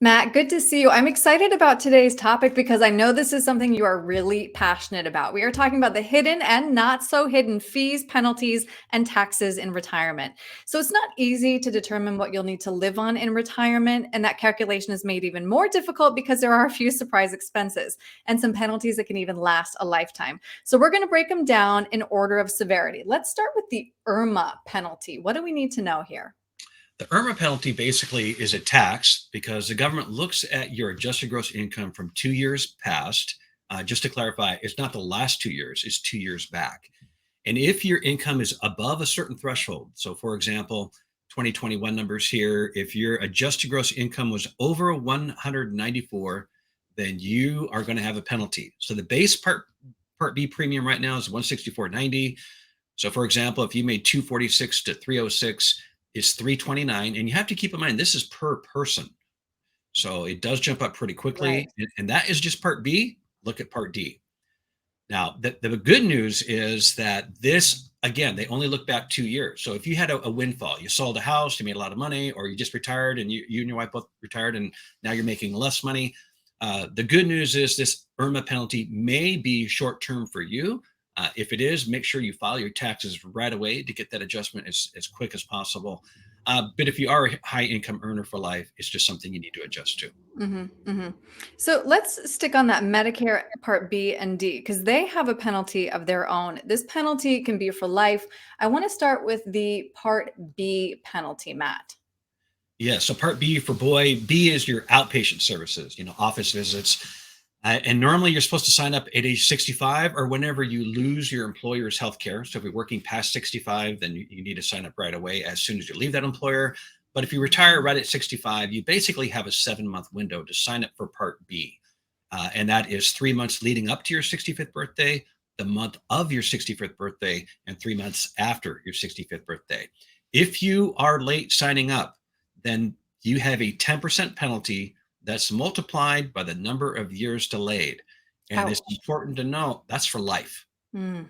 Matt, good to see you. I'm excited about today's topic because I know this is something you are really passionate about. We are talking about the hidden and not so hidden fees, penalties, and taxes in retirement. So it's not easy to determine what you'll need to live on in retirement. And that calculation is made even more difficult because there are a few surprise expenses and some penalties that can even last a lifetime. So we're going to break them down in order of severity. Let's start with the IRMAA penalty. What do we need to know here? The IRMAA penalty basically is a tax because the government looks at your adjusted gross income from 2 years past. Just to clarify, it's not the last 2 years, it's 2 years back. And if your income is above a certain threshold, so for example, 2021 numbers here, if your adjusted gross income was over 194, then you are going to have a penalty. So the base part B premium right now is 164.90. So for example, if you made 246 to 306, it's 329. And you have to keep in mind, this is per person. So it does jump up pretty Right. quickly. And that is just part B. Look at part D. Now, the good news is that this, again, they only look back 2 years. So if you had a windfall, you sold a house, you made a lot of money, or you just retired and you and your wife both retired and now you're making less money. The good news is this IRMAA penalty may be short term for you. If it is, make sure you file your taxes right away to get that adjustment as quick as possible. But if you are a high income earner for life, it's just something you need to adjust to. So let's stick on that Medicare Part B and D because they have a penalty of their own. This penalty can be for life. I want to start with the Part B penalty, Matt. Yeah. So part B for boy, B is your outpatient services, office visits. And normally you're supposed to sign up at age 65 or whenever you lose your employer's health care. So if you're working past 65, then you need to sign up right away as soon as you leave that employer. But if you retire right at 65, you basically have a 7-month window to sign up for Part B. And that is 3 months leading up to your 65th birthday, the month of your 65th birthday, and 3 months after your 65th birthday. If you are late signing up, then you have a 10% penalty that's multiplied by the number of years delayed. And it's Ouch. important to know that's for life. Mm.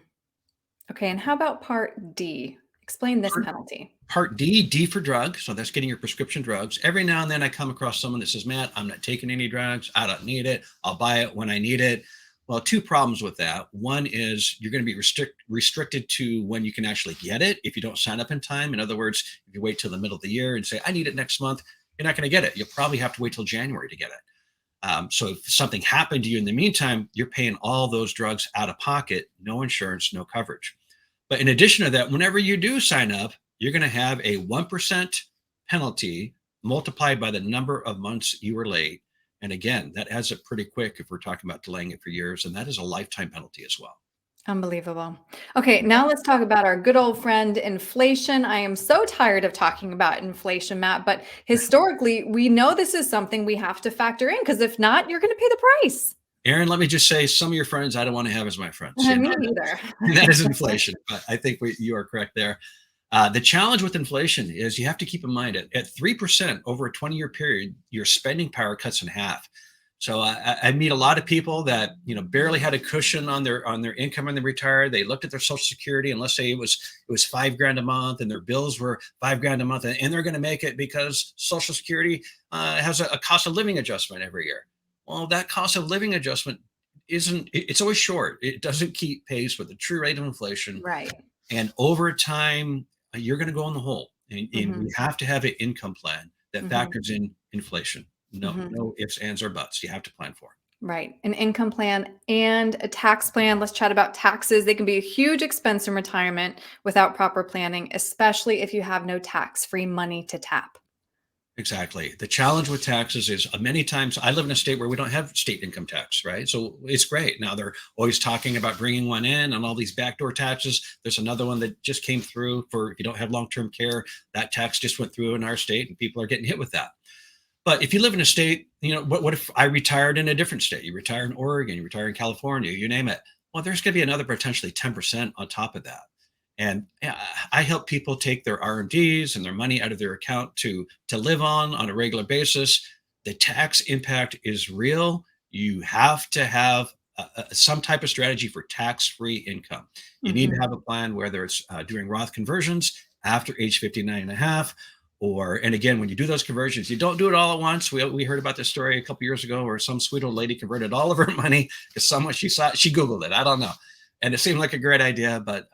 Okay, and how about Part D? Explain this Part, penalty. part D, D for drug. So that's getting your prescription drugs. Every now and then I come across someone that says, Matt, I'm not taking any drugs. I don't need it. I'll buy it when I need it. Well, two problems with that. One is you're going to be restricted to when you can actually get it if you don't sign up in time. In other words, if you wait till the middle of the year and say, I need it next month, you're not going to get it. You'll probably have to wait till January to get it. So if something happened to you in the meantime, you're paying all those drugs out of pocket, no insurance, no coverage. But in addition to that, whenever you do sign up, you're going to have a 1% penalty multiplied by the number of months you were late. And again, that adds up pretty quick if we're talking about delaying it for years. And that is a lifetime penalty as well. Unbelievable. Okay, now let's talk about our good old friend inflation. I am so tired of talking about inflation, Matt, but historically, we know this is something we have to factor in because if not, you're going to pay the price. Aaron, let me just say some of your friends I don't want to have as my friends. Me neither. That is inflation. But I think you are correct there. The challenge with inflation is you have to keep in mind at 3% over a 20-year period, your spending power cuts in half. So I meet a lot of people that barely had a cushion on their income when they retired. They looked at their Social Security, and let's say it was $5,000 a month, and their bills were $5,000 a month, and they're going to make it because Social Security has a cost of living adjustment every year. Well, that cost of living adjustment it's always short. It doesn't keep pace with the true rate of inflation, Right. and over time you're going to go in the hole. And hmm we have to have an income plan that hmm factors in inflation. No, hmm no ifs, ands, or buts. You have to plan for it. Right. An income plan and a tax plan. Let's chat about taxes. They can be a huge expense in retirement without proper planning, especially if you have no tax-free money to tap. Exactly. The challenge with taxes is many times I live in a state where we don't have state income tax, right? So it's great. Now they're always talking about bringing one in and all these backdoor taxes. There's another one that just came through for if you don't have long-term care. That tax just went through in our state and people are getting hit with that. But if you live in a state, what if I retired in a different state? You retire in Oregon, you retire in California, you name it. Well, there's going to be another potentially 10% on top of that. And I help people take their R&Ds and their money out of their account to live on a regular basis. The tax impact is real. You have to have some type of strategy for tax-free income. You need to hmm have a plan, whether it's doing Roth conversions after age 59 and a half, And again, when you do those conversions, you don't do it all at once. We heard about this story a couple years ago where some sweet old lady converted all of her money because someone she Googled it. I don't know. And it seemed like a great idea, but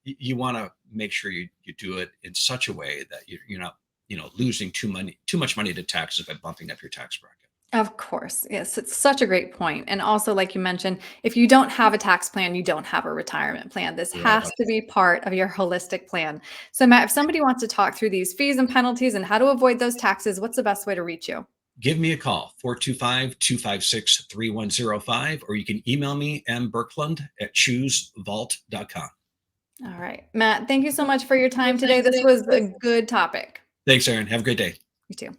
you want to make sure you do it in such a way that you're not, losing too much money to taxes by bumping up your tax bracket. Of course. Yes, it's such a great point. And also, like you mentioned, if you don't have a tax plan, you don't have a retirement plan. This Right. has to be part of your holistic plan. So, Matt, if somebody wants to talk through these fees and penalties and how to avoid those taxes, what's the best way to reach you? Give me a call, 425-256-3105, or you can email me, mburklund@choosevault.com. All right. Matt, thank you so much for your time today. This was a good topic. Thanks, Aaron. Have a great day. You too.